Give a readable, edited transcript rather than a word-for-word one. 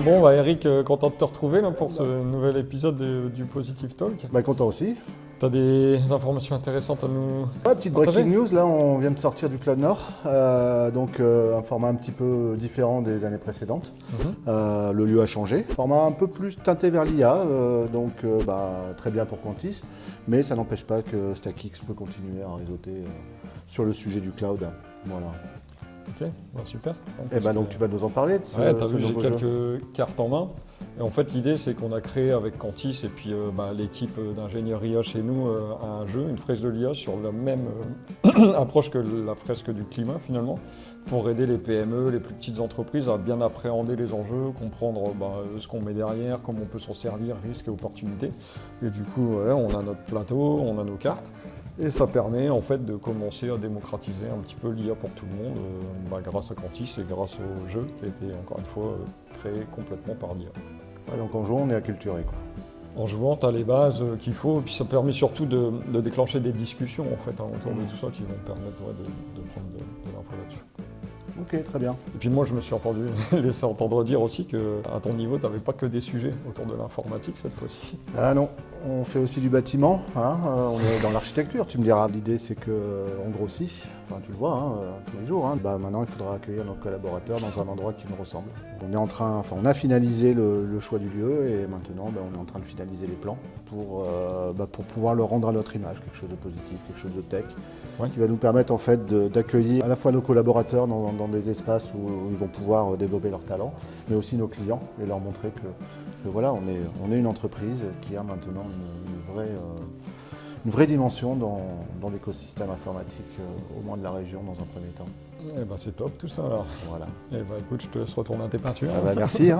Bon, Eric, content de te retrouver là, pour ce nouvel épisode du Positive Talk. Content aussi. Tu as des informations intéressantes à nous Petite breaking news, là on vient de sortir du Cloud Nord, donc un format un petit peu différent des années précédentes. Le lieu a changé, format un peu plus teinté vers l'IA, très bien pour Quantis, mais ça n'empêche pas que StackX peut continuer à réseauter sur le sujet du cloud. Voilà. Ok, super. Donc tu vas nous en parler de ce, ouais, tu as ce vu, j'ai nouveau jeu. quelques cartes en main. Et en fait, l'idée, c'est qu'on a créé avec Quantis et puis l'équipe d'ingénieurs IA chez nous un jeu, une fresque de l'IA sur la même approche que la fresque du climat finalement, pour aider les PME, les plus petites entreprises à bien appréhender les enjeux, comprendre ce qu'on met derrière, comment on peut s'en servir, risques et opportunités. Et du coup, on a notre plateau, on a nos cartes. Et ça permet en fait de commencer à démocratiser un petit peu l'IA pour tout le monde grâce à Quantis et grâce au jeu qui a été encore une fois créé complètement par l'IA. Ouais, donc en jouant, on est acculturé, quoi. En jouant, tu as les bases qu'il faut, et puis ça permet surtout de déclencher des discussions en fait, autour de tout ça qui vont permettre de prendre de l'info là-dessus. Ok, très bien. Et puis moi, je me suis laissé entendre dire aussi qu'à ton niveau, tu n'avais pas que des sujets autour de l'informatique cette fois-ci. Ah non, on fait aussi du bâtiment, on est dans l'architecture, tu me diras. L'idée c'est qu'on grossit, tu le vois tous les jours. Maintenant il faudra accueillir nos collaborateurs dans un endroit qui nous ressemble. On a finalisé le choix du lieu et maintenant on est en train de finaliser les plans pour pouvoir le rendre à notre image, quelque chose de positif, quelque chose de tech, qui va nous permettre en fait d'accueillir à la fois nos collaborateurs dans des espaces où ils vont pouvoir développer leurs talents, mais aussi nos clients et leur montrer que voilà, on est une entreprise qui a maintenant une vraie dimension dans l'écosystème informatique, au moins de la région dans un premier temps. C'est top tout ça alors. Voilà. Écoute, je te laisse retourner à tes peintures. Merci.